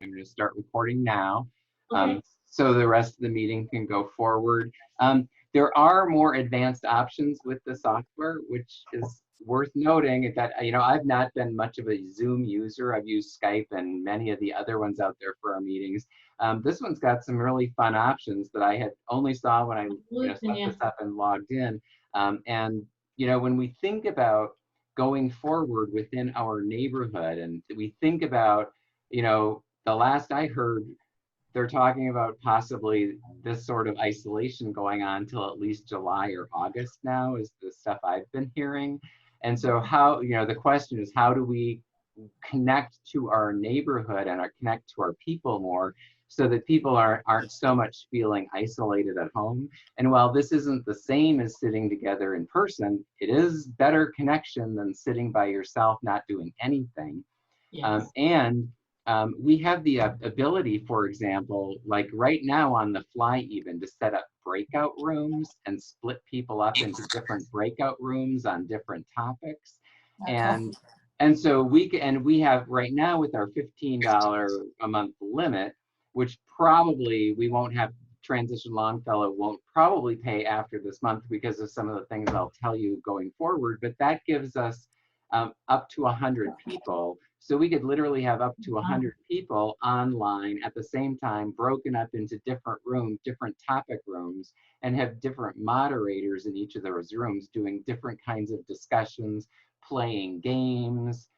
I'm going to start recording now, Okay. so the rest of the meeting can go forward. There are more advanced options with the software, which is worth noting that, I've not been much of a Zoom user. I've used Skype and many of the other ones out there for our meetings. This one's got some really fun options that I had only saw when I set Yeah. this up and logged in. And when we think about going forward within our neighborhood, and we think about, the last I heard, they're talking about possibly this sort of isolation going on till at least July or August now, is the stuff I've been hearing. And so how, the question is, how do we connect to our neighborhood and connect to our people more, so that people aren't so much feeling isolated at home? And while this isn't the same as sitting together in person, it is better connection than sitting by yourself not doing anything. Yes. And we have the ability, for example, like right now on the fly even, to set up breakout rooms and split people up into different breakout rooms on different topics. Okay. And so we have right now with our $15 a month limit, which probably we won't have, Transition Longfellow won't probably pay after this month because of some of the things I'll tell you going forward, but that gives us up to 100 people. So we could literally have up to 100 people online at the same time, broken up into different rooms, different topic rooms, and have different moderators in each of those rooms doing different kinds of discussions, playing games,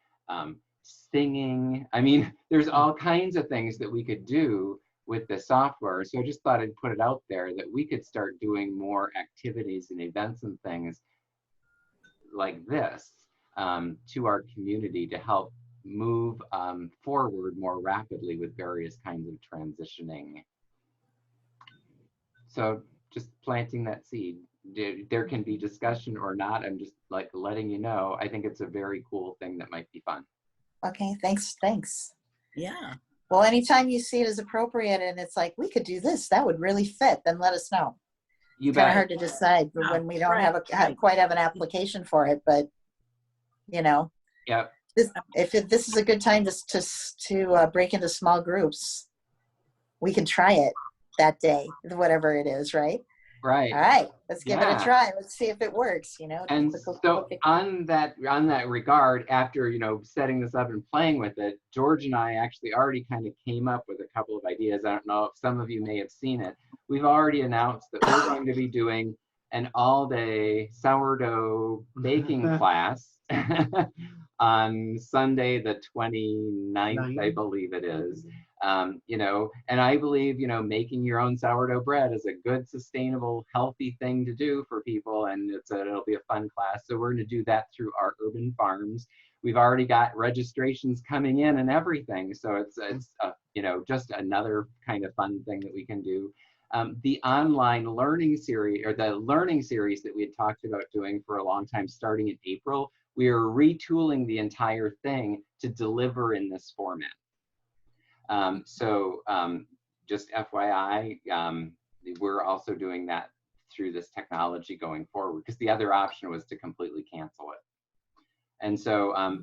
singing. I mean, there's all kinds of things that we could do with the software. So I just thought I'd put it out there that we could start doing more activities and events and things like this to our community to help move forward more rapidly with various kinds of transitioning. So just planting that seed. There can be discussion or not. I'm just like letting you know. I think it's a very cool thing that might be fun. Okay, thanks. Yeah. Well, anytime you see it as appropriate and it's like, we could do this, that would really fit, then let us know. You Kind bet. of hard to decide when we don't have quite have an application for it, but Yep. This is a good time to break into small groups, we can try it that day, whatever it is, right? Right. All right, let's give it a try. Let's see if it works, And so on that regard, after, setting this up and playing with it, George and I actually already kind of came up with a couple of ideas. I don't know if some of you may have seen it. We've already announced that we're going to be doing an all-day sourdough baking class on Sunday, the 29th, I believe it is. And I believe, making your own sourdough bread is a good, sustainable, healthy thing to do for people, and it'll be a fun class. So we're going to do that through our urban farms. We've already got registrations coming in and everything, so it's just another kind of fun thing that we can do. The online learning series, or the learning series that we had talked about doing for a long time, starting in April, we are retooling the entire thing to deliver in this format. Just FYI, we're also doing that through this technology going forward, because the other option was to completely cancel it. And so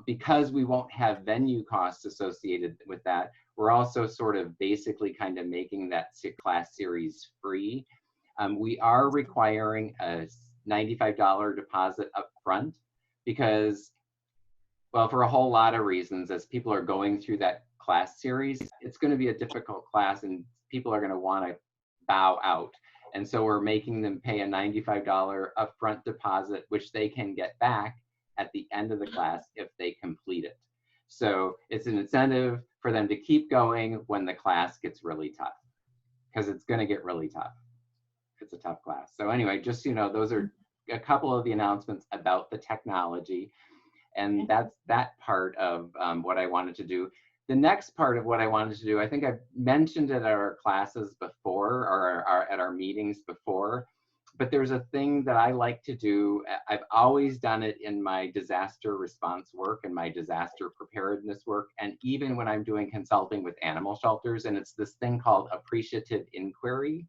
because we won't have venue costs associated with that, we're also sort of basically kind of making that class series free. We are requiring a $95 deposit up front because, well, for a whole lot of reasons, as people are going through that class series, it's going to be a difficult class and people are going to want to bow out. And so we're making them pay a $95 upfront deposit, which they can get back at the end of the class if they complete it. So it's an incentive for them to keep going when the class gets really tough, because it's going to get really tough. It's a tough class. So anyway, just, those are a couple of the announcements about the technology. And that's that part of what I wanted to do. The next part of what I wanted to do, I think I've mentioned it at our classes before, or at our meetings before, but there's a thing that I like to do. I've always done it in my disaster response work and my disaster preparedness work, and even when I'm doing consulting with animal shelters, and it's this thing called appreciative inquiry,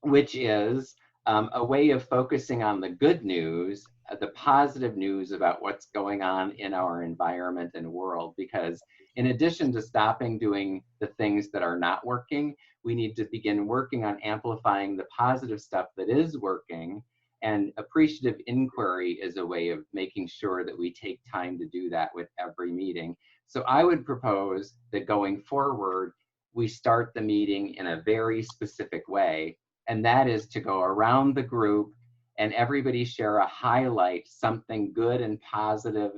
which is a way of focusing on the good news, the positive news about what's going on in our environment and world. Because in addition to stopping doing the things that are not working, we need to begin working on amplifying the positive stuff that is working. And appreciative inquiry is a way of making sure that we take time to do that with every meeting. So I would propose that going forward, we start the meeting in a very specific way, and that is to go around the group and everybody share a highlight, something good and positive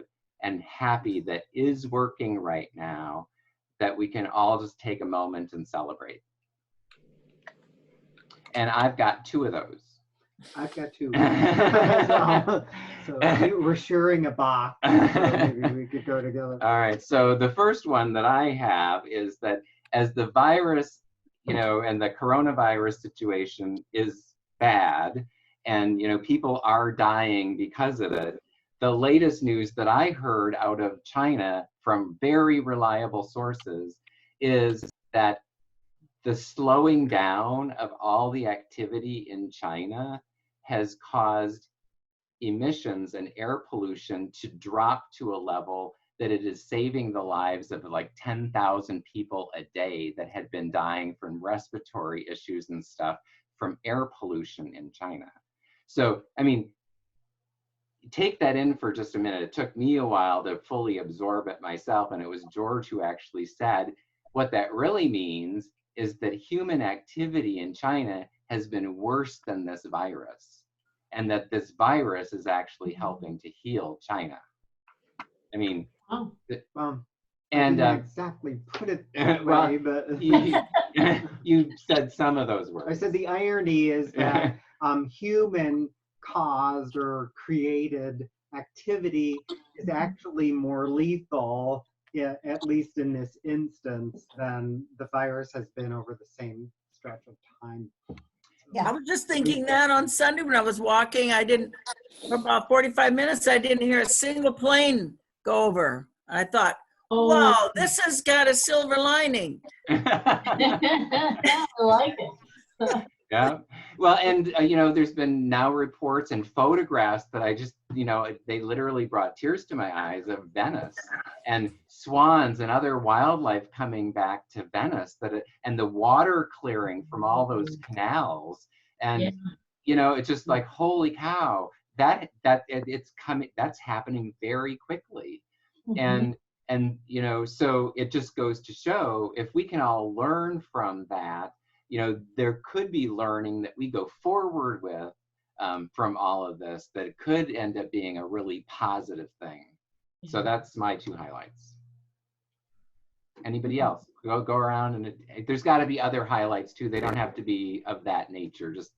and happy that is working right now, that we can all just take a moment and celebrate. And I've got 2 of those. I've got 2. So we're sharing a box. So maybe we could go together. All right. So the first one that I have is that as the virus, you know, and the coronavirus situation is bad, and, you know, people are dying because of it, the latest news that I heard out of China from very reliable sources is that the slowing down of all the activity in China has caused emissions and air pollution to drop to a level that it is saving the lives of like 10,000 people a day that had been dying from respiratory issues and stuff from air pollution in China. So, I mean, take that in for just a minute. It took me a while to fully absorb it myself, and it was George who actually said, what that really means is that human activity in China has been worse than this virus, and that this virus is actually helping to heal China. I mean, I and didn't exactly put it that way, but you said some of those words. I said the irony is that human caused or created activity is actually more lethal, at least in this instance, than the virus has been over the same stretch of time. Yeah. I was just thinking that on Sunday when I was walking, for about 45 minutes, I didn't hear a single plane go over. I thought, wow, this has got a silver lining. I like it. Yeah. Well, and you know, there's been now reports and photographs that I just, you know, they literally brought tears to my eyes of Venice and swans and other wildlife coming back to Venice, and the water clearing from all those canals. And, Yeah. you know, it's just like, holy cow, it's coming, that's happening very quickly. Mhm. And, you know, so it just goes to show, if we can all learn from that, you know, there could be learning that we go forward with from all of this that could end up being a really positive thing. So that's my 2 highlights. Anybody else? Go around, and there's got to be other highlights too. They don't have to be of that nature. Just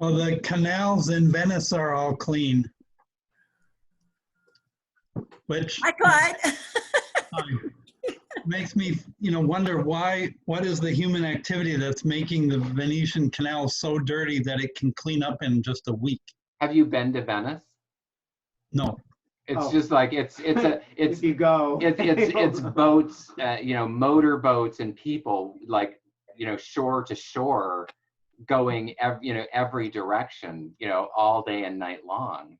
well, the canals in Venice are all clean, which Hi, Clyde. makes me, you know, wonder what is the human activity that's making the Venetian canal so dirty that it can clean up in just a week? have you been to Venice? No. It's just like it's If you go, it's boats, you know, motor boats and people, like, you know, shore to shore, going every direction, you know, all day and night long,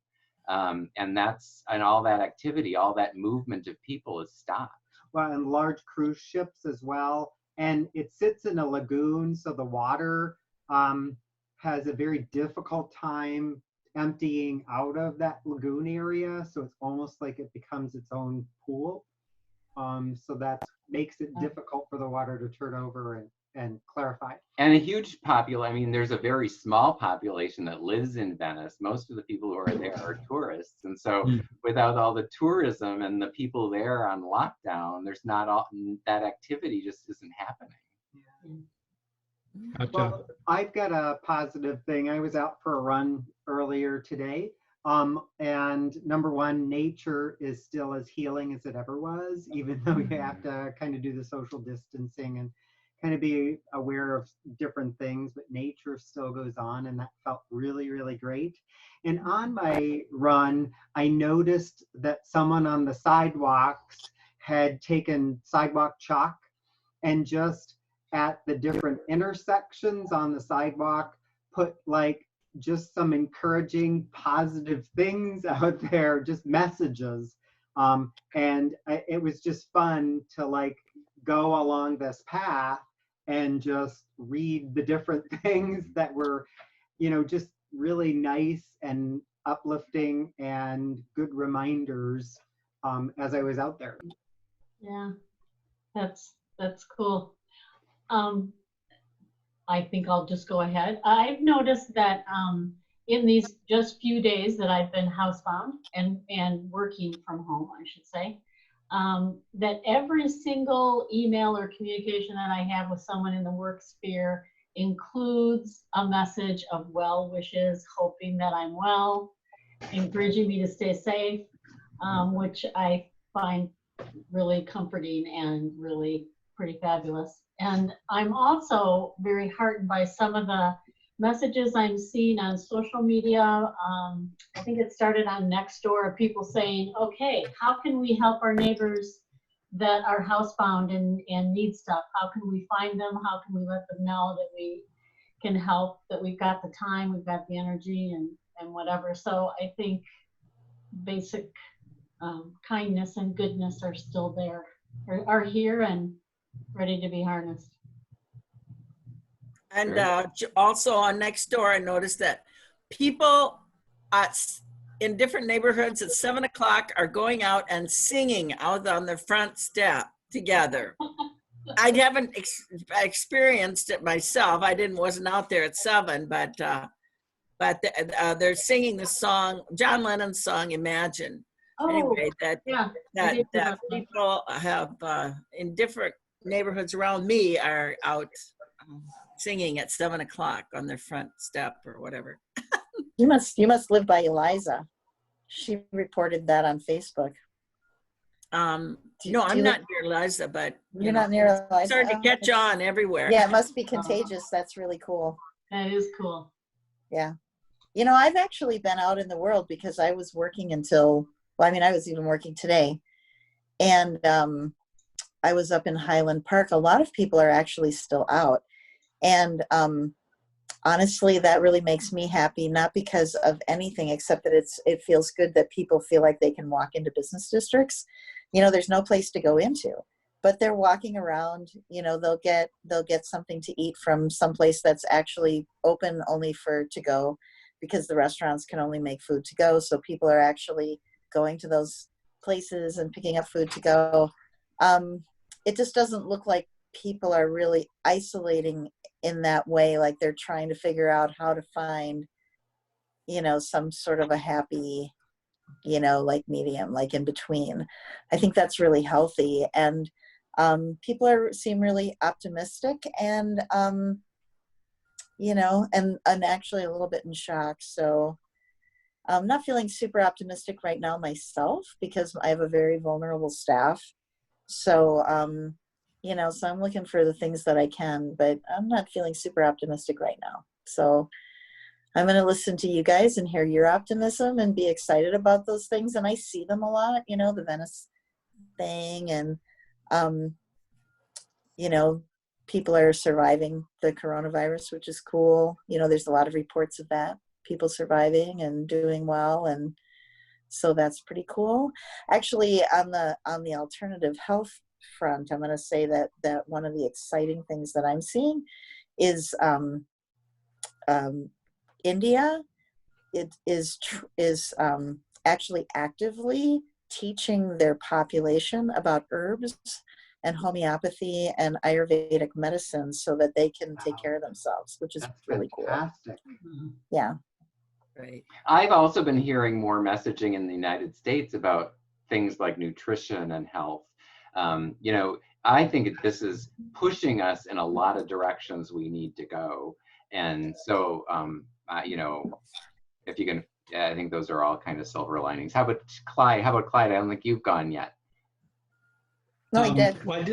and all that activity, all that movement of people is stopped. well, and large cruise ships as well. And it sits in a lagoon, so the water has a very difficult time emptying out of that lagoon area. So it's almost like it becomes its own pool. So that makes it difficult for the water to turn over and clarify. And a huge I mean, there's a very small population that lives in Venice. Most of the people who are there are tourists. And so without all the tourism and the people there on lockdown, there's not all that activity just isn't happening. Gotcha. Well, I've got a positive thing. I was out for a run earlier today. And number one, nature is still as healing as it ever was, even though you have to kind of do the social distancing and kind of be aware of different things, but nature still goes on, and that felt really, really great. And on my run, I noticed that someone on the sidewalks had taken sidewalk chalk and just at the different intersections on the sidewalk put like just some encouraging positive things out there, just messages, It was just fun to like go along this path and just read the different things that were, just really nice and uplifting and good reminders as I was out there. Yeah, that's cool. I think I'll just go ahead. I've noticed that in these just few days that I've been housebound and working from home, I should say, that every single email or communication that I have with someone in the work sphere includes a message of well wishes, hoping that I'm well, encouraging me to stay safe, which I find really comforting and really pretty fabulous. And I'm also very heartened by some of the messages I'm seeing on social media. I think it started on Nextdoor of people saying, okay, how can we help our neighbors that are housebound and need stuff? How can we find them? How can we let them know that we can help, that we've got the time, we've got the energy and whatever. So I think basic kindness and goodness are still there, are here and ready to be harnessed. And also on Nextdoor, I noticed that people in different neighborhoods at 7 o'clock are going out and singing out on the front step together. I haven't experienced it myself. Wasn't out there at 7, but they're singing the song, John Lennon's song, "Imagine." Oh, anyway, that that people have in different neighborhoods around me are out singing at 7 o'clock on their front step or whatever. You must live by Eliza. She reported that on Facebook. No, I'm not near Eliza, but you're not near Eliza. It's starting to catch on everywhere. Yeah, it must be contagious. That's really cool. That is cool. Yeah. I've actually been out in the world because I was working until, I was even working today. And I was up in Highland Park. A lot of people are actually still out. And honestly, that really makes me happy, not because of anything except that it feels good that people feel like they can walk into business districts. There's no place to go into, but they're walking around. They'll get something to eat from someplace that's actually open only for to go, because the restaurants can only make food to go. So people are actually going to those places and picking up food to go. It just doesn't look like people are really isolating in that way, like they're trying to figure out how to find, some sort of a happy, like medium, like in between. I think that's really healthy. And people seem really optimistic and, and actually a little bit in shock. So I'm not feeling super optimistic right now myself because I have a very vulnerable staff. So, so I'm looking for the things that I can, but I'm not feeling super optimistic right now. So I'm going to listen to you guys and hear your optimism and be excited about those things. And I see them a lot, the Venice thing and, people are surviving the coronavirus, which is cool. There's a lot of reports of that, people surviving and doing well. And so that's pretty cool. Actually, on the alternative health front, I'm going to say that one of the exciting things that I'm seeing is India. It is actually actively teaching their population about herbs and homeopathy and Ayurvedic medicine so that they can take care of themselves, which is That's really fantastic. cool. Yeah. Right. I've also been hearing more messaging in the United States about things like nutrition and health. I think this is pushing us in a lot of directions we need to go. And so, if you can, I think those are all kind of silver linings. How about Clyde? I don't think you've gone yet. No, he did. Well,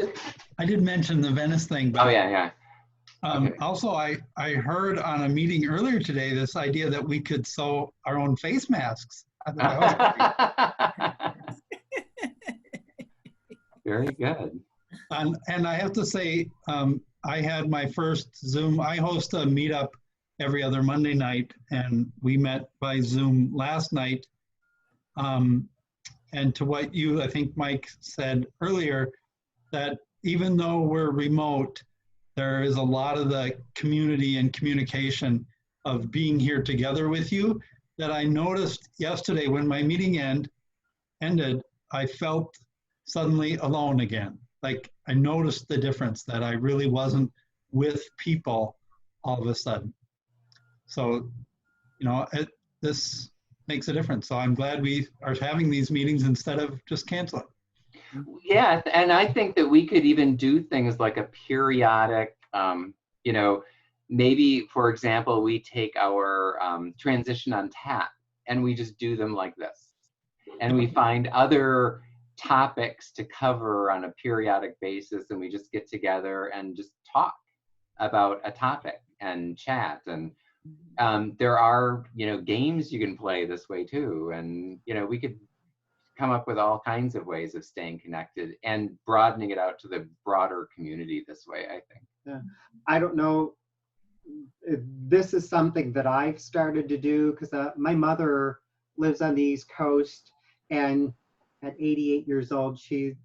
I did mention the Venice thing. But, Oh, yeah. Okay. Also, I heard on a meeting earlier today this idea that we could sew our own face masks. I thought that was Very good. and I have to say, I had my first Zoom. I host a meetup every other Monday night, and we met by Zoom last night. and to what you, I think Mike said earlier, that even though we're remote, there is a lot of the community and communication of being here together with you that I noticed yesterday when my meeting ended, I felt suddenly alone again. Like I noticed the difference that I really wasn't with people all of a sudden. So, you know, this makes a difference. So I'm glad we are having these meetings instead of just canceling. Yeah, and I think that we could even do things like a periodic, you know, maybe, for example, we take our transition on tap and we just do them like this. And we find other topics to cover on a periodic basis, and we just get together and just talk about a topic and chat. And there are, you know, games you can play this way too. And, you know, we could come up with all kinds of ways of staying connected and broadening it out to the broader community this way, I think. Yeah. I don't know if this is something that I've started to do, because my mother lives on the East Coast, and at 88 years old, she's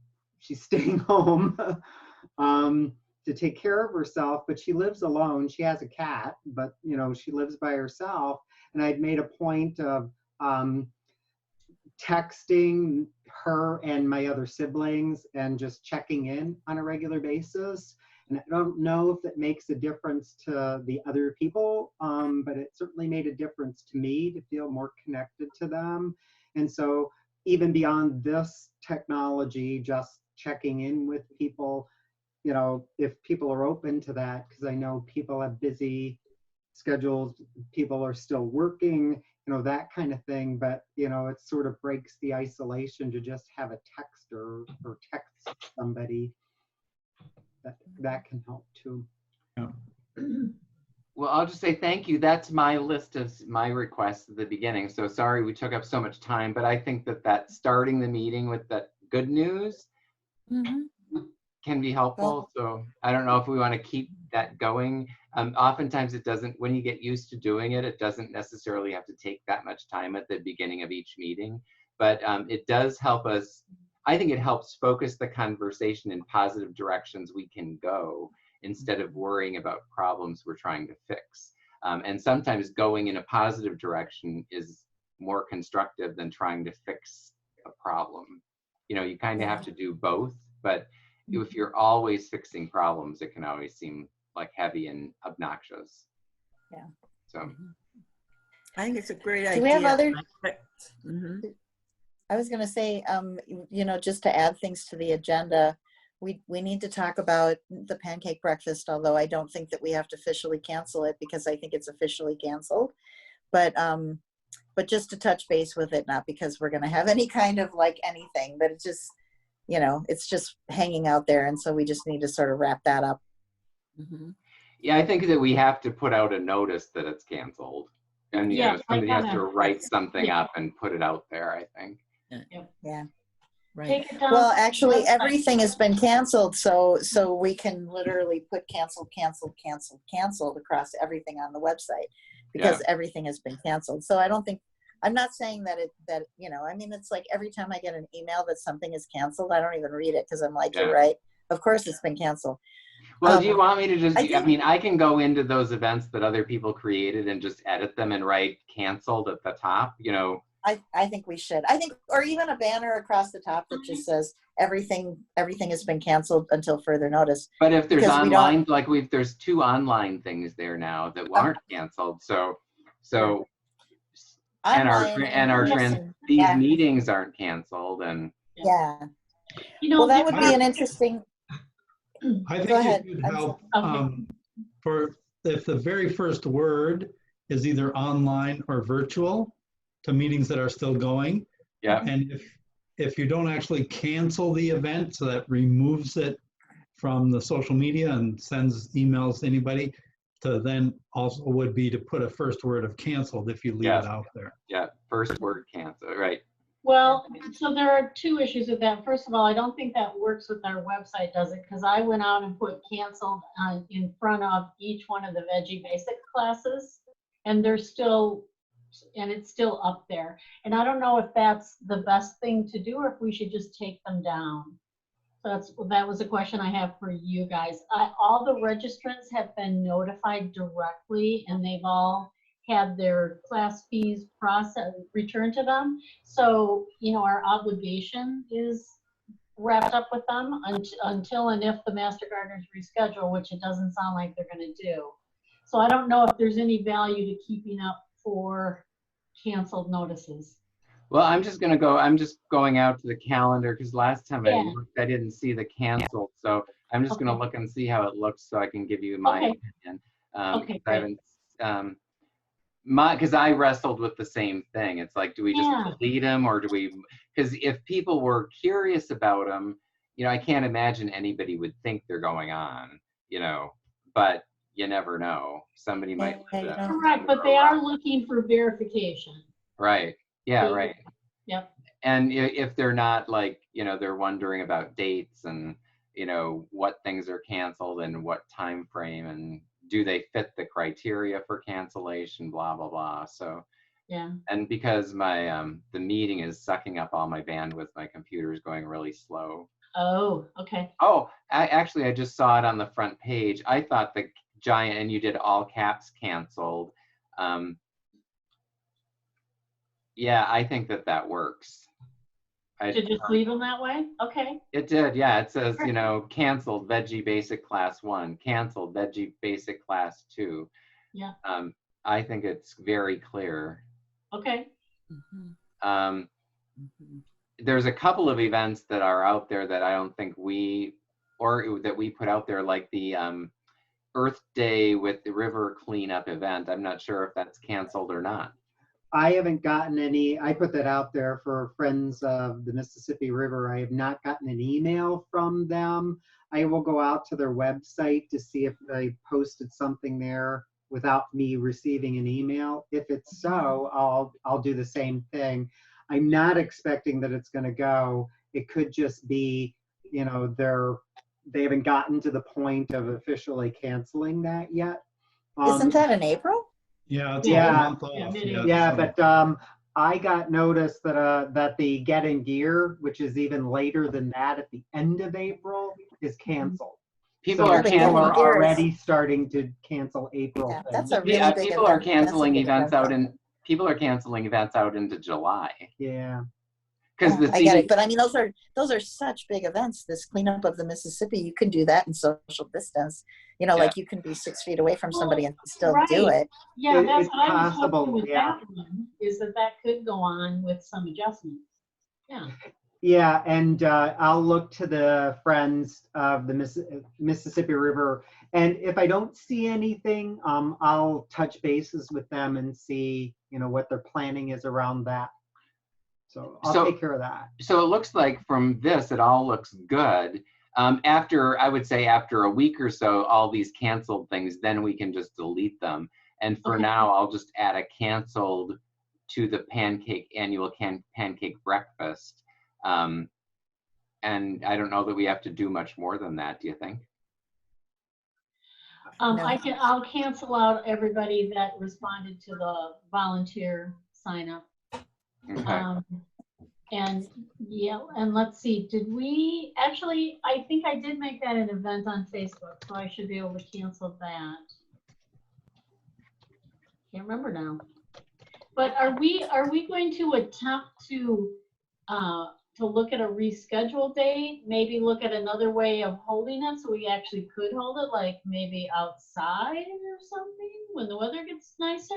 staying home to take care of herself, but she lives alone. She has a cat, but you know, she lives by herself. And I'd made a point of texting her and my other siblings and just checking in on a regular basis. And I don't know if it makes a difference to the other people, but it certainly made a difference to me to feel more connected to them. And so even beyond this technology, just checking in with people, you know, if people are open to that, because I know people have busy schedules, people are still working, you know, that kind of thing. But, you know, it sort of breaks the isolation to just have a text or text somebody. That can help too. Yeah. Well, I'll just say thank you. That's my list of my requests at the beginning. So sorry we took up so much time, but I think that starting the meeting with that good news can be helpful. So I don't know if we want to keep that going. Oftentimes it doesn't, when you get used to doing it, it doesn't necessarily have to take that much time at the beginning of each meeting, but it does help us. I think it helps focus the conversation in positive directions we can go instead of worrying about problems we're trying to fix. And sometimes going in a positive direction is more constructive than trying to fix a problem. You know, you kind of have to do both, but if you're always fixing problems, it can always seem like heavy and obnoxious. Yeah. So I think it's a great idea. Do we have other? Mm-hmm. I was going to say, you know, just to add things to the agenda, we need to talk about the pancake breakfast, although I don't think that we have to officially cancel it because I think it's officially canceled. But just to touch base with it, not because we're going to have any kind of like anything, but it's just, you know, it's just hanging out there. And so we just need to sort of wrap that up. Mm-hmm. yeah, I think that we have to put out a notice that it's canceled. And you know, somebody has to write something up and put it out there, I think. Yeah. Right. Take it down. Well, actually, everything has been canceled, so we can literally put canceled across everything on the website because everything has been canceled. So I don't think, I'm not saying that you know, I mean, it's like every time I get an email that something is canceled, I don't even read it because I'm like, you're right. Of course it's been canceled. Well, do you want me to just, I mean, I can go into those events that other people created and just edit them and write canceled at the top, you know. I think we should. I think, or even a banner across the top that just says everything has been canceled until further notice. But if there's online, like there's 2 online things there now that aren't canceled. So these meetings aren't canceled, and you know, well, that would be an interesting. I think it would help for if the very first word is either online or virtual to meetings that are still going. Yeah. And if you don't actually cancel the event, so that removes it from the social media and sends emails to anybody, to then also would be to put a first word of canceled if you leave it out there. Yeah, first word cancel, right. Well, so there are 2 issues with that. First of all, I don't think that works with our website, does it? Because I went out and put canceled in front of each one of the Veggie Basic classes, and they're still and it's still up there. And I don't know if that's the best thing to do or if we should just take them down. So that was a question I have for you guys. All the registrants have been notified directly, and they've all had their class fees returned to them. So, you know, our obligation is wrapped up with them until and if the Master Gardeners reschedule, which it doesn't sound like they're going to do. So I don't know if there's any value to keeping up for canceled notices. Well, I'm just going out to the calendar because last time I looked, I didn't see the canceled. So I'm just going to look and see how it looks so I can give you my opinion. Okay, I haven't, because I wrestled with the same thing. It's like, do we just delete them or do we, because if people were curious about them, you know, I can't imagine anybody would think they're going on, you know, but you never know. Somebody might. Correct, but they are looking for verification. Right. Yeah, right. Yep. And if they're not, like, you know, they're wondering about dates and, you know, what things are canceled and what time frame and do they fit the criteria for cancellation, blah, blah, blah. So, yeah. And because my, the meeting is sucking up all my bandwidth, my computer's going really slow. Oh, okay. Oh, I just saw it on the front page. I thought the giant, and you did all caps canceled. Yeah, I think that works. To just leave them that way? Okay. It did, yeah. It says, you know, canceled Veggie Basic Class 1, canceled Veggie Basic Class 2. Yeah. I think it's very clear. Okay. There's a couple of events that are out there that I don't think that we put out there, like the Earth Day with the river cleanup event. I'm not sure if that's canceled or not. I haven't gotten any. I put that out there for friends of the Mississippi River. I have not gotten an email from them. I will go out to their website to see if they posted something there without me receiving an email. If it's so, I'll do the same thing. I'm not expecting that it's going to go. It could just be, you know, they haven't gotten to the point of officially canceling that yet. Isn't that in April? Yeah, it's Yeah. a month off. Yeah, but I got notice that the Get in Gear, which is even later than that, at the end of April, is canceled. People So are people are canceling. already starting to cancel April. Yeah, things. that's a really Yeah, big people are event. That's a canceling big events event. out in. People are canceling events out into July. Yeah. Because I get it, but I mean, those are such big events. This cleanup of the Mississippi, you can do that in social distance. You know, like you can be 6 feet away from somebody and still do it. Yeah, that's it's what I was possible, hoping with yeah. that one, is that could go on with some adjustments. Yeah. Yeah, and I'll look to the friends of the Mississippi River, and if I don't see anything, I'll touch bases with them and see, you know, what their planning is around that. So I'll take care of that. So it looks like from this, it all looks good. I would say after a week or so, all these canceled things, then we can just delete them. And for now, I'll just add a canceled to the annual pancake breakfast. And I don't know that we have to do much more than that. Do you think? I'll cancel out everybody that responded to the volunteer sign up. Okay. And let's see, did we actually, I think I did make that an event on Facebook, so I should be able to cancel that. Can't remember now. But are we going to attempt to look at a rescheduled date, maybe look at another way of holding it so we actually could hold it, like maybe outside or something when the weather gets nicer?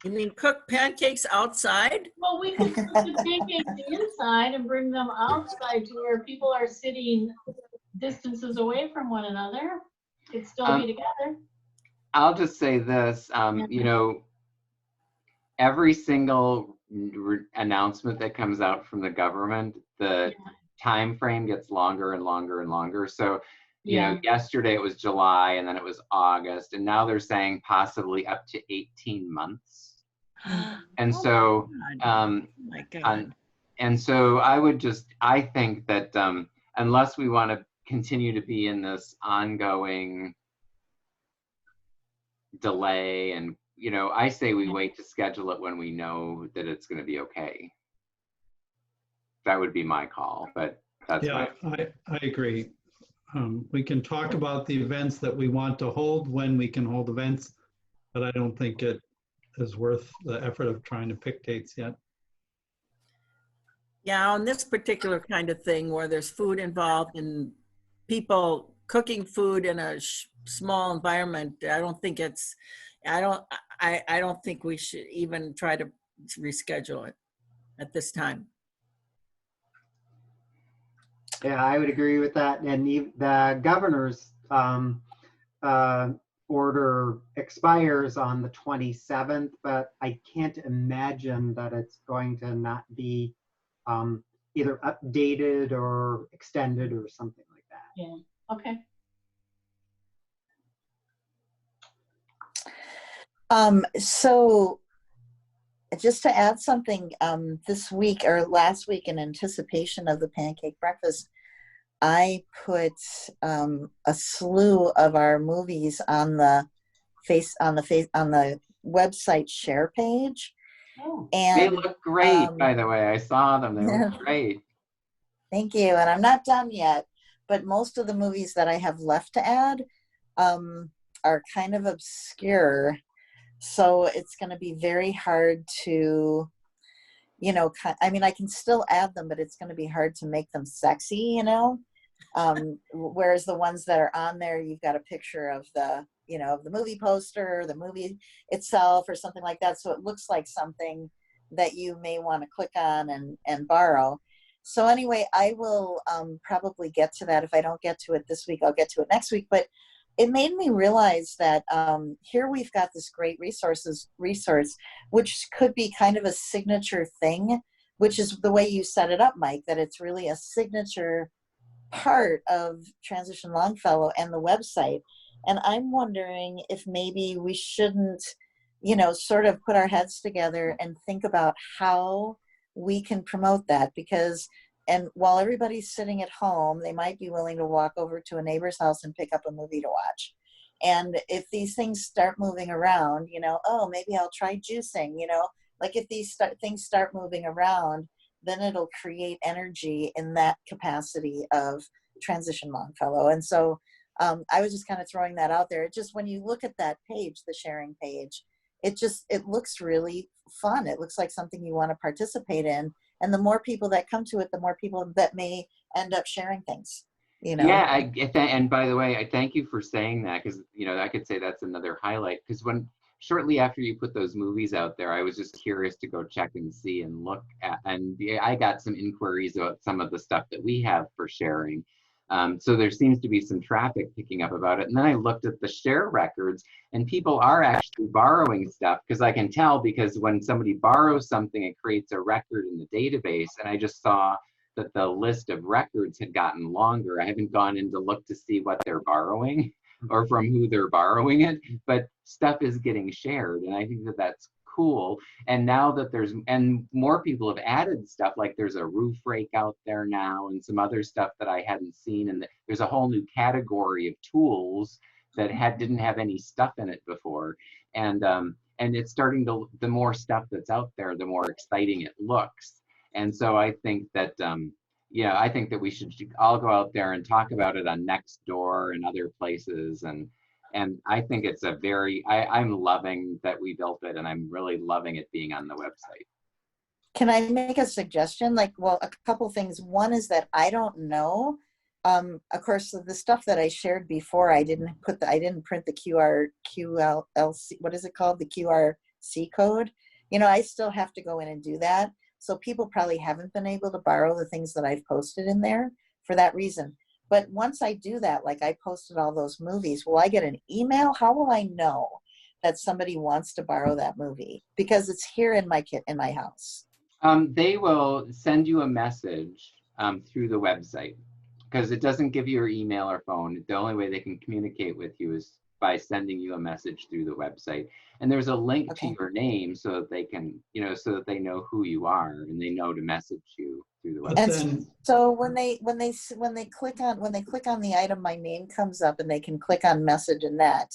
You mean cook pancakes outside? Well, we could cook the pancakes inside and bring them outside to where people are sitting distances away from one another. Could still be together. I'll just say this, you know, every single announcement that comes out from the government, the time frame gets longer and longer and longer. So, you know, yesterday it was July and then it was August, and now they're saying possibly up to 18 months. And so, my God. And so I think that unless we want to continue to be in this ongoing delay and you know, I say we wait to schedule it when we know that it's going to be okay. That would be my call, but that's Yeah, I agree. We can talk about the events that we want to hold when we can hold events, but I don't think it is worth the effort of trying to pick dates yet. Yeah, on this particular kind of thing where there's food involved and people cooking food in a small environment, I don't think it's, I don't think we should even try to reschedule it at this time. Yeah, I would agree with that. And the governor's order expires on the 27th, but I can't imagine that it's going to not be either updated or extended or something like that. Yeah, okay. So just to add something, this week or last week in anticipation of the pancake breakfast, I put a slew of our movies on the website share page. Oh. And they look great, by the way. I saw them. They look great. Thank you. And I'm not done yet, but most of the movies that I have left to add are kind of obscure. So it's going to be very hard to, you know, I mean, I can still add them, but it's going to be hard to make them sexy, you know? Whereas the ones that are on there, you've got a picture of the, you know, of the movie poster, the movie itself or something like that. So it looks like something that you may want to click on and borrow. So anyway, I will probably get to that. If I don't get to it this week, I'll get to it next week. But it made me realize that here we've got this great resource, which could be kind of a signature thing, which is the way you set it up, Mike, that it's really a signature part of Transition Longfellow and the website. And I'm wondering if maybe we shouldn't, you know, sort of put our heads together and think about how we can promote that, because and while everybody's sitting at home, they might be willing to walk over to a neighbor's house and pick up a movie to watch. And if these things start moving around, you know, oh, maybe I'll try juicing, you know, like if these things start moving around, then it'll create energy in that capacity of Transition Longfellow. And so I was just kind of throwing that out there. It just, when you look at that page, the sharing page, it looks really fun. It looks like something you want to participate in. And the more people that come to it, the more people that may end up sharing things, you know? Yeah, and by the way, I thank you for saying that, because, you know, I could say that's another highlight, because shortly after you put those movies out there, I was just curious to go check and see and look at, and I got some inquiries about some of the stuff that we have for sharing. So there seems to be some traffic picking up about it. And then I looked at the share records, and people are actually borrowing stuff, because I can tell, because when somebody borrows something, it creates a record in the database. And I just saw that the list of records had gotten longer. I haven't gone in to look to see what they're borrowing or from who they're borrowing it, but stuff is getting shared. And I think that that's cool. And now that and more people have added stuff, like there's a roof rake out there now and some other stuff that I hadn't seen. And there's a whole new category of tools that didn't have any stuff in it before. And it's starting to, the more stuff that's out there, the more exciting it looks. And so I think that, yeah, I think that we should all go out there and talk about it on Nextdoor and other places. And I think it's I'm loving that we built it, and I'm really loving it being on the website. Can I make a suggestion? Like, well, a couple things. One is that I don't know. Of course, the stuff that I shared before, I didn't print the QLC, what is it called? The QRC code. You know, I still have to go in and do that. So people probably haven't been able to borrow the things that I've posted in there for that reason. But once I do that, like I posted all those movies, will I get an email? How will I know that somebody wants to borrow that movie? Because it's here in my house. They will send you a message through the website, because it doesn't give you your email or phone. The only way they can communicate with you is by sending you a message through the website. And there's a link to your name so that they can, you know, so that they know who you are and they know to message you through the website. And so when they click on the item, my name comes up and they can click on message and that.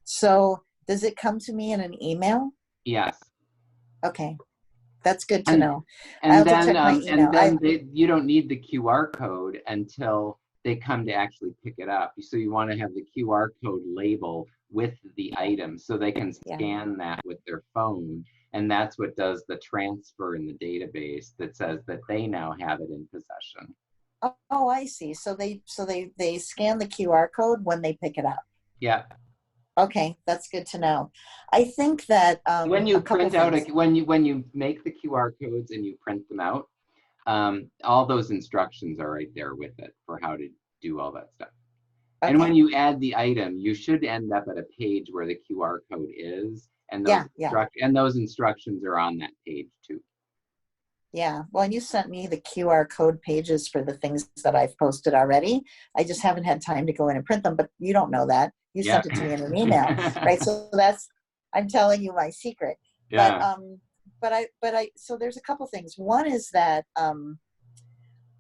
So does it come to me in an email? Yes. Okay, that's good to And- know. And I'll have then, to check my email. you don't need the QR code until they come to actually pick it up. So you want to have the QR code label with the item so they can Yeah. scan that with their phone. And that's what does the transfer in the database that says that they now have it in possession. Oh, I see. So they scan the QR code when they pick it up. Yeah. Okay, that's good to know. I think that When you a couple print out, things. when you make the QR codes and you print them out, all those instructions are right there with it for how to do all that stuff. Okay. And when you add the item, you should end up at a page where the QR code is, and those those instructions are on that page too. Yeah, well, and you sent me the QR code pages for the things that I've posted already. I just haven't had time to go in and print them, but you don't know that. You sent it to me in an email, right? So I'm telling you my secret. Yeah. So there's a couple things. One is that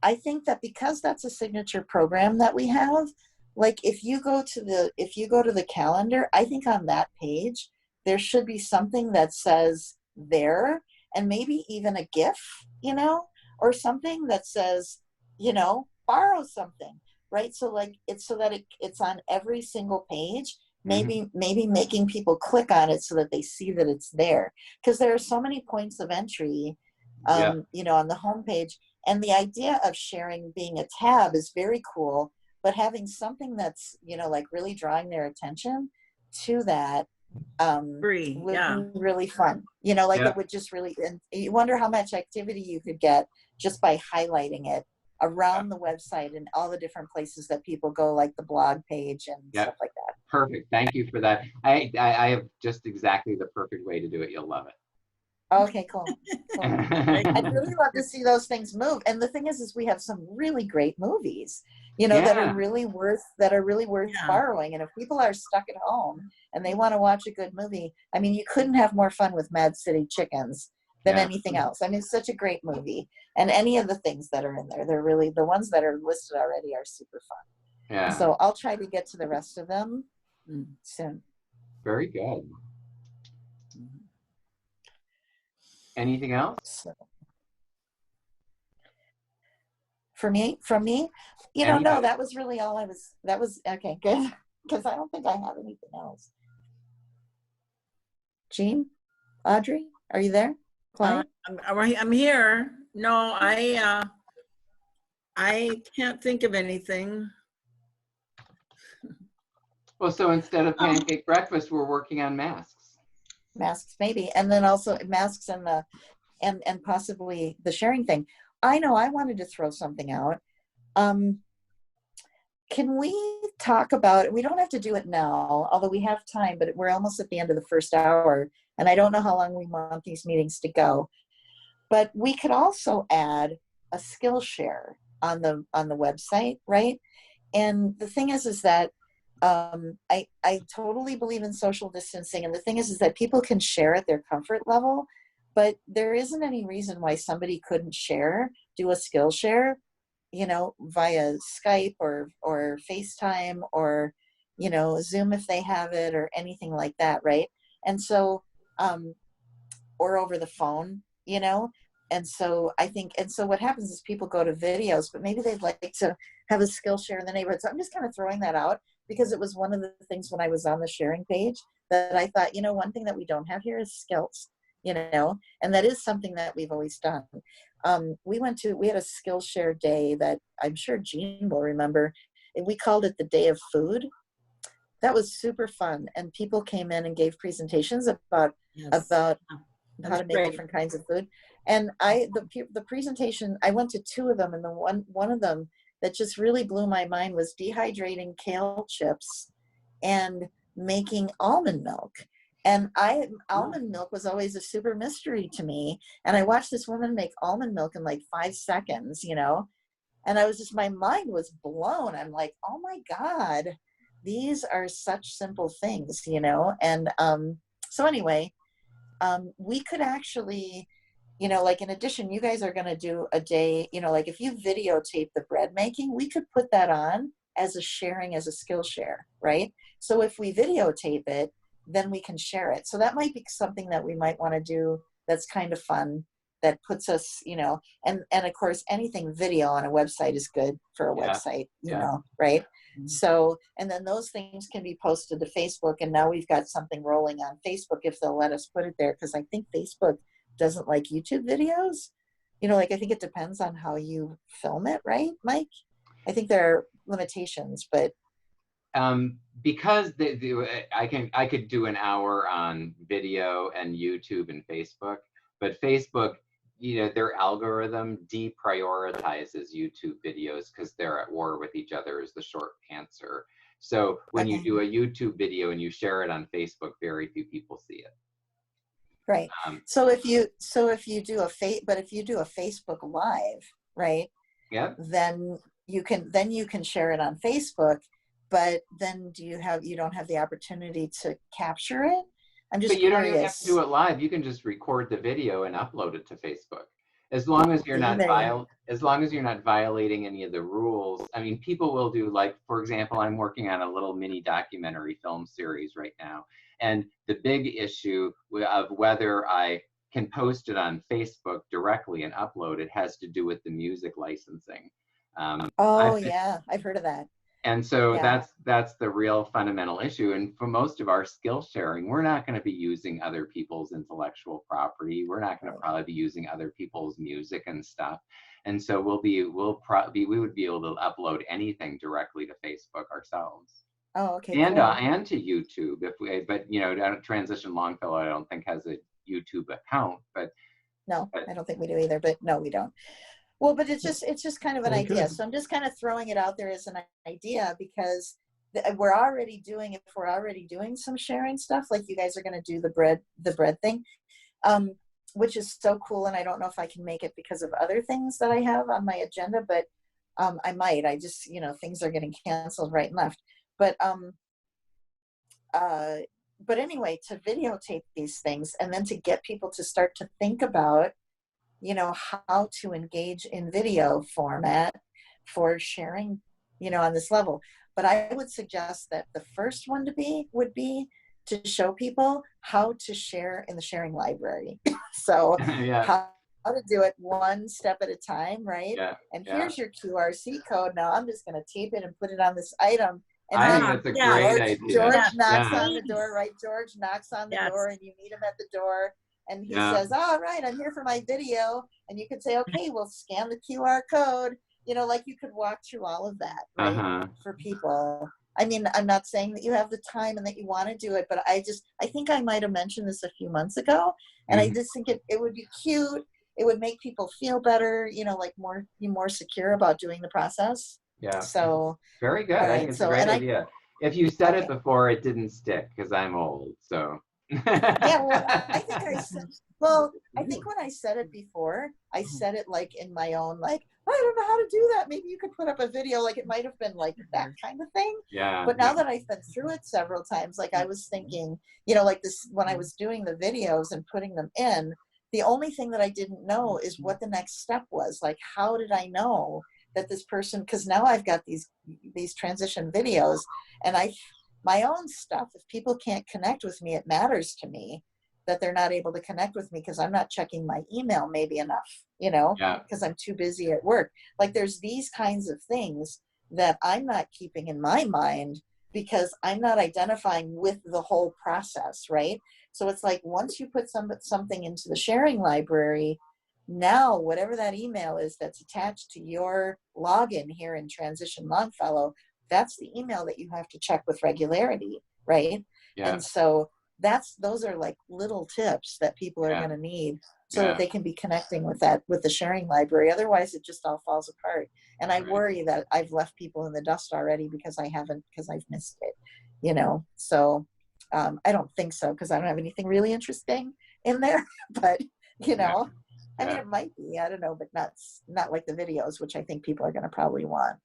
I think that because that's a signature program that we have, like if you go to the calendar, I think on that page there should be something that says there, and maybe even a GIF, or something that says, borrow something, right? So like it's so that it's on every single page. Maybe making people click on it so that they see that it's there, because there are so many points of entry, on the homepage. And the idea of sharing being a tab is very cool, but having something that's like really drawing their attention to that would be really fun. It would just really, and you wonder how much activity you could get just by highlighting it around the website and all the different places that people go, like the blog page and stuff like that. Perfect. Thank you for that. I have just exactly the perfect way to do it. You'll love it. Okay, cool. I'd really love to see those things move. And the thing is we have some really great movies, that are really worth borrowing. And if people are stuck at home and they want to watch a good movie, I mean, you couldn't have more fun with Mad City Chickens than anything else. I mean, it's such a great movie. And any of the things that are in there, they're really, the ones that are listed already are super fun. Yeah. So I'll try to get to the rest of them soon. Very good. Anything else? So, from me, no, that was really all that was okay, good. Because I don't think I have anything else. Jean, Audrey, are you there? Clyde? I'm here. No, I can't think of anything. Well, so instead of pancake breakfast, we're working on masks. Masks, maybe, and then also masks and the and possibly the sharing thing. I know I wanted to throw something out. Can we talk about it? We don't have to do it now, although we have time, but we're almost at the end of the first hour, and I don't know how long we want these meetings to go. But we could also add a Skillshare on the website, right? And the thing is that I totally believe in social distancing, and the thing is that people can share at their comfort level, but there isn't any reason why somebody couldn't do a Skillshare, via Skype or FaceTime or, Zoom if they have it or anything like that, right? And so, or over the phone, and so I think, what happens is people go to videos, but maybe they'd like to have a Skillshare in the neighborhood. So I'm just kind of throwing that out because it was one of the things when I was on the sharing page that I thought, one thing that we don't have here is skills, and that is something that we've always done. We had a Skillshare day that I'm sure Jean will remember. We called it the Day of Food. That was super fun. And people came in and gave presentations about how to make different kinds of food. And the presentation, I went to two of them, and the one of them that just really blew my mind was dehydrating kale chips and making almond milk. And almond milk was always a super mystery to me. And I watched this woman make almond milk in like 5 seconds, and my mind was blown. I'm like, oh my God, these are such simple things, And so anyway, we could actually, like in addition, you guys are going to do a day, like if you videotape the bread making, we could put that on as a Skillshare, right? So if we videotape it, then we can share it. So that might be something that we might want to do that's kind of fun, that puts us, you know, and of course, anything video on a website is good for a website, you know, right? So, and then those things can be posted to Facebook, and now we've got something rolling on Facebook if they'll let us put it there, because I think Facebook doesn't like YouTube videos. You know, like I think it depends on how you film it, right, Mike? I think there are limitations, but because I could do an hour on video and YouTube and Facebook, but Facebook, you know, their algorithm deprioritizes YouTube videos because they're at war with each other, is the short answer. So when you do a YouTube video and you share it on Facebook, very few people see it. Right. So if you do if you do a Facebook Live, right? Yeah. Then you can share it on Facebook, but then you don't have the opportunity to capture it? I'm just curious. But you don't even have to do it live. You can just record the video and upload it to Facebook. As long as you're not violating any of the rules. I mean, people will do, like, for example, I'm working on a little mini documentary film series right now. And the big issue of whether I can post it on Facebook directly and upload it has to do with the music licensing. I've heard of that. And so that's the real fundamental issue. And for most of our skill sharing, we're not going to be using other people's intellectual property. We're not going to probably be using other people's music and stuff. And so we would be able to upload anything directly to Facebook ourselves. Oh, okay. And cool. And to YouTube but you know, Transition Longfellow I don't think has a YouTube account, but no, I don't think we do either. But no, we don't. Well, but it's just kind of an idea. So I'm just kind of throwing it out there as an idea, because if we're already doing some sharing stuff, like you guys are going to do the bread thing, which is so cool. And I don't know if I can make it because of other things that I have on my agenda, but I might. I just, you know, things are getting canceled right and left. But anyway, to videotape these things and then to get people to start to think about, you know, how to engage in video format for sharing, you know, on this level. But I would suggest that the first one would be to show people how to share in the sharing library. So how to do it one step at a time, right? Here's your QRC code. Now I'm just going to tape it and put it on this item. And I think that's a great idea. George knocks on the door, right? George knocks on the door, and you meet him at the door. And he says, all right, I'm here for my video. And you could say, okay, we'll scan the QR code. You know, like you could walk through all of that, right? For people. I mean, I'm not saying that you have the time and that you want to do it, but I think I might have mentioned this a few months ago. And I just think it would be cute. It would make people feel better, you know, like be more secure about doing the process. Yeah. So very good. I think it's a great idea. If you said it before, it didn't stick because I'm old. So yeah, well, I think when I said it before, I said it like in my own, like, I don't know how to do that. Maybe you could put up a video, like it might have been like that kind of thing. Yeah. But now that I've been through it several times, like I was thinking, you know, like this, when I was doing the videos and putting them in, the only thing that I didn't know is what the next step was. Like, how did I know that this person, because now I've got these transition videos, and my own stuff, if people can't connect with me, it matters to me that they're not able to connect with me because I'm not checking my email maybe enough, you know, because I'm too busy at work. Like there's these kinds of things that I'm not keeping in my mind because I'm not identifying with the whole process, right? So it's like once you put something into the sharing library, now whatever that email is that's attached to your login here in Transition Longfellow, that's the email that you have to check with regularity, right? Yeah. And so those are like little tips that people are going to need so that they can be connecting with the sharing library. Otherwise it just all falls apart. And I worry that I've left people in the dust already because I've missed it, you know? So I don't think so, because I don't have anything really interesting in there, but you know, I mean, it might be, I don't know, but not like the videos, which I think people are going to probably want.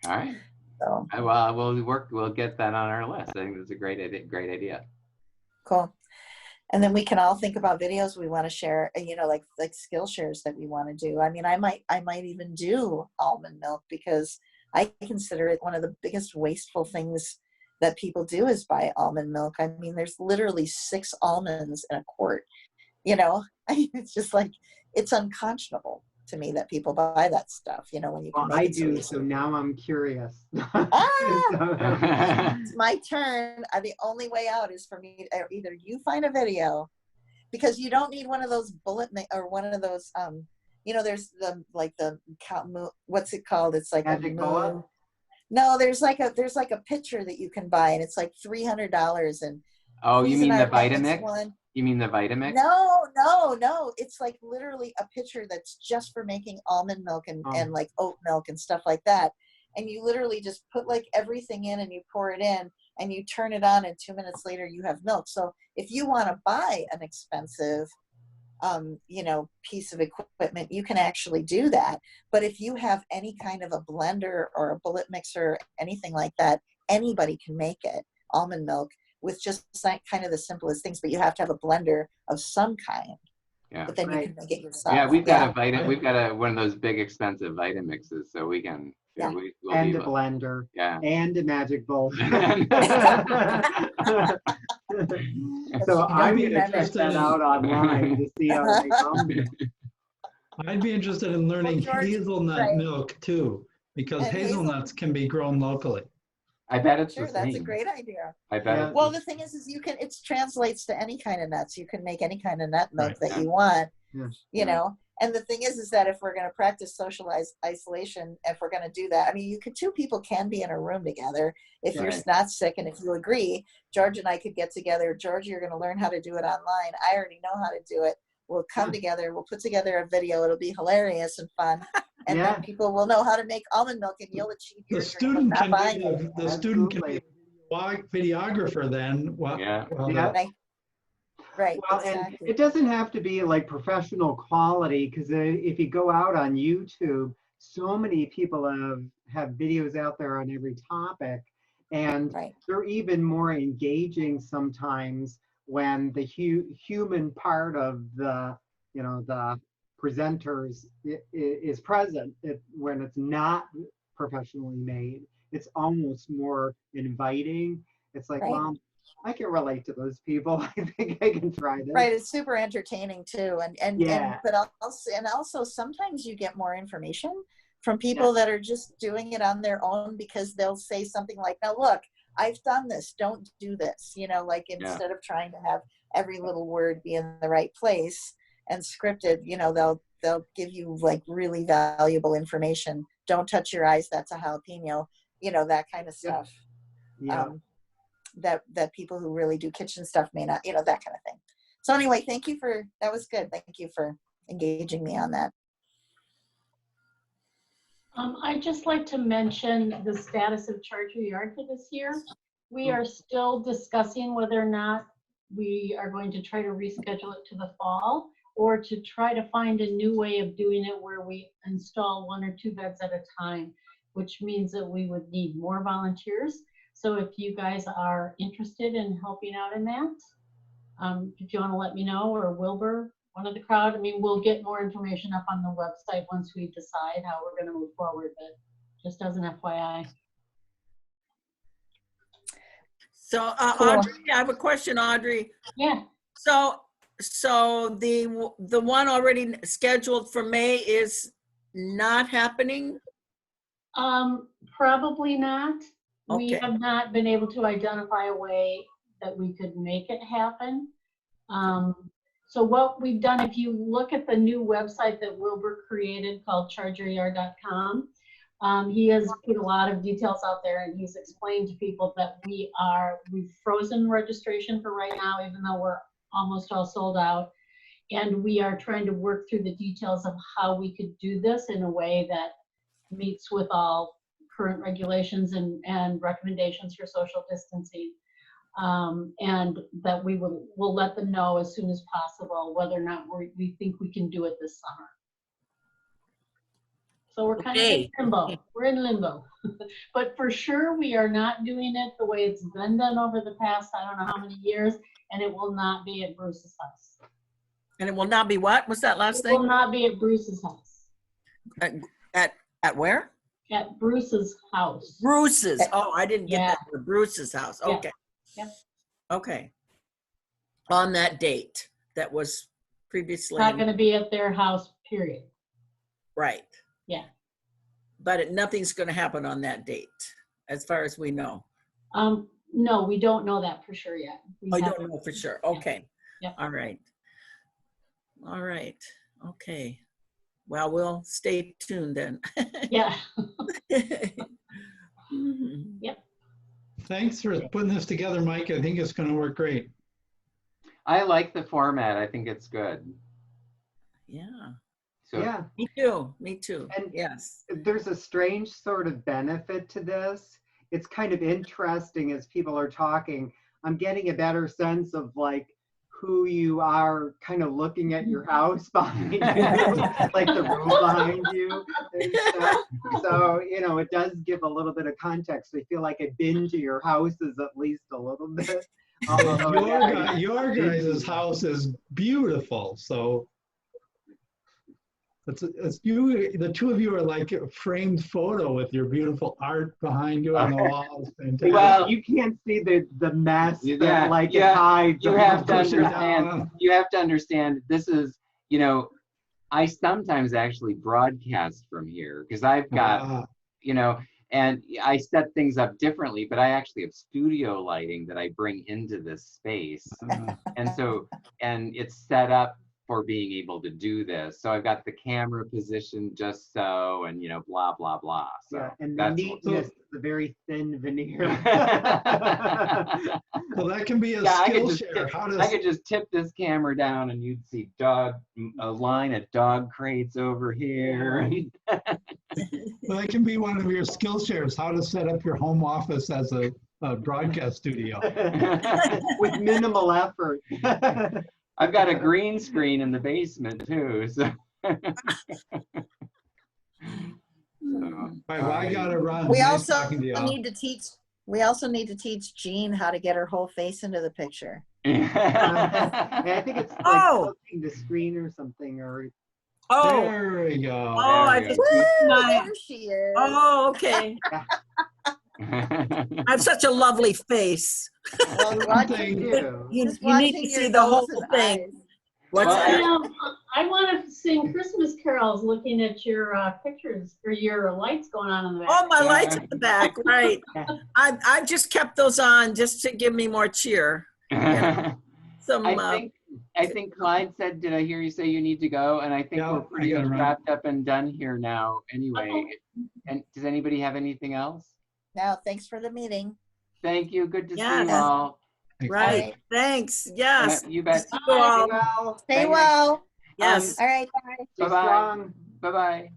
All right. So well, we'll get that on our list. I think that's a great idea. Cool. And then we can all think about videos we want to share, you know, like skill shares that we want to do. I mean, I might even do almond milk because I consider it one of the biggest wasteful things that people do is buy almond milk. I mean, there's literally 6 almonds in a quart, you know. It's just like, it's unconscionable to me that people buy that stuff, you know, when you can Well, make I it so do, easily. so now I'm curious. It's my turn. The only way out is for me to, either you find a video, because you don't need one of those or one of those, you know, there's the, like the, what's it called? It's like Magic bullet? No, there's like a pitcher that you can buy, and it's like $300. And Oh, you mean the Vitamix? one. You mean the Vitamix? No. It's like literally a pitcher that's just for making almond milk and like oat milk and stuff like that. And you literally just put like everything in and you pour it in and you turn it on, and 2 minutes later you have milk. So if you want to buy an expensive, you know, piece of equipment, you can actually do that. But if you have any kind of a blender or a bullet mixer, anything like that, anybody can make it, almond milk, with just kind of the simplest things. But you have to have a blender of some kind. Yeah. But then you can make it yourself. Yeah, we've got one of those big expensive Vitamixes, so we can. Yeah. We'll And a blender. Yeah. And a magic bowl. So I'm going to check that out online to see how they come. I'd be interested in learning George, hazelnut right. milk too, because And hazelnuts can be grown locally. I bet it's Sure, the that's same. a great idea. I bet. Yeah. Well, the thing is you can, it translates to any kind of nuts. You can make any kind of nut milk Right. that you want, Yeah. you know. And the thing is that if we're going to practice social isolation, if we're going to do that, I mean, two people can be in a room together. If you're Right. not sick and if you agree, George and I could get together. George, you're going to learn how to do it online. I already know how to do it. We'll come together. We'll put together a video. It'll be hilarious and fun. And then people will know how to make almond milk, and you'll achieve your The student dream of not buying it. the student can be a videographer then. Yeah. Right. Well, Exactly. and it doesn't have to be like professional quality, because if you go out on YouTube, so many people have videos out there on every topic, and Right. they're even more engaging sometimes when the human part of the, you know, the presenters is present. When it's not professionally made, it's almost more inviting. It's like, Right. well, I can relate to those people. I think I can try this. Right, it's super entertaining too, Yeah. but also sometimes you get more information from people that are just doing it on their own, because they'll say something like, "Now look, I've done this. Don't do this." You know, like instead of trying to have every little word be in the right place and scripted, you know, they'll give you like really valuable information. Don't touch your eyes. That's a jalapeno. You know, that kind of stuff. Yeah. That people who really do kitchen stuff may not, you know, that kind of thing. So anyway, that was good. Thank you for engaging me on that. I'd just like to mention the status of Charger Yard for this year. We are still discussing whether or not we are going to try to reschedule it to the fall, or to try to find a new way of doing it where we install 1 or 2 beds at a time, which means that we would need more volunteers. So if you guys are interested in helping out in that, if you want to let me know, or Wilbur, one of the crowd, I mean, we'll get more information up on the website once we decide how we're going to move forward, but just as an FYI. So Audrey, I have a question, Audrey. Yeah. So the one already scheduled for May is not happening? Probably not. We Okay. have not been able to identify a way that we could make it happen. So what we've done, if you look at the new website that Wilbur created called chargeryard.com, he has put a lot of details out there, and he's explained to people that we've frozen registration for right now, even though we're almost all sold out. And we are trying to work through the details of how we could do this in a way that meets with all current regulations and recommendations for social distancing. And that we'll let them know as soon as possible whether or not we think we can do it this summer. So we're kind of in limbo. We're in limbo. But for sure, we are not doing it the way it's been done over the past, I don't know how many years, and it will not be at Bruce's house. And it will not be what? What's that last It will thing? not be at Bruce's house. At where? At Bruce's house. Bruce's. Oh, I didn't get Yeah. that. For Bruce's house. Yeah. Okay. Yep. Okay. On that date that was previously Not gonna be at their house, period. right. Yeah. But nothing's going to happen on that date, as far as we know. No, we don't know that for sure yet. We I haven't- don't know for sure. Okay. Yep. All right. All right. Okay. Well, we'll stay tuned then. Yeah. Mhm. Thanks for putting this together, Mike. I think it's going to work great. I like the format. I think it's good. Yeah. So Yeah. Me too. Me too. And- Yes. There's a strange sort of benefit to this. It's kind of interesting as people are talking. I'm getting a better sense of like who you are kind of looking at your house behind you, like the room behind you and stuff. So, you know, it does give a little bit of context. I feel like I've been to your houses at least a little bit. Although Your guys' house is beautiful. So it's you. The two of you are like a framed photo with your beautiful art behind you on the walls. Fantastic. Well, you can't see the mess Yeah, that like yeah, it hides. you have to Push it understand. down. You have to understand. This is, you know, I sometimes actually broadcast from here because I've got, Ah, you know, and I set things up differently, but I actually have studio lighting that I bring into this space. And so, and it's set up for being able to do this. So I've got the camera positioned just so, and, you know, blah, blah, blah. So Yeah, and the that's neatness, the very thin veneer. well, that can be a Yeah, I could skill just share. tip- How I does could just tip this camera down and you'd see a line of dog crates over here. well, that can be one of your skill shares? How to set up your home office as a broadcast studio. With minimal effort. I've got a green screen in the basement too. So. All right, well, I gotta run. We Nice also talking to you all. need to teach. We also need to teach Jean how to get her whole face into the picture. And I think it's like Oh. tilting the screen or something, or Oh. There we go. Oh, I There we just. Woo, there she is. Oh, okay. I have such a lovely face. Well, One watching- thing- you. You just need watching to your see the whole nose and thing. eyes. What's Well, that? I want to sing Christmas carols looking at your pictures or your lights going on in the back. Oh, my lights at the back, right. Yeah. I just kept those on just to give me more cheer. Some, I think Clyde said, did I hear you say you need to go? And I think Yeah, we're I pretty gotta much run. wrapped up and done here now anyway. And does anybody have anything else? Now, thanks for the meeting. Thank you. Good to see Yes. you all. Thanks. right. Thanks. Yes. You bet. You all. Well, Stay Thank you. well. Yes. All right, bye. stay Bye-bye. strong. Bye-bye.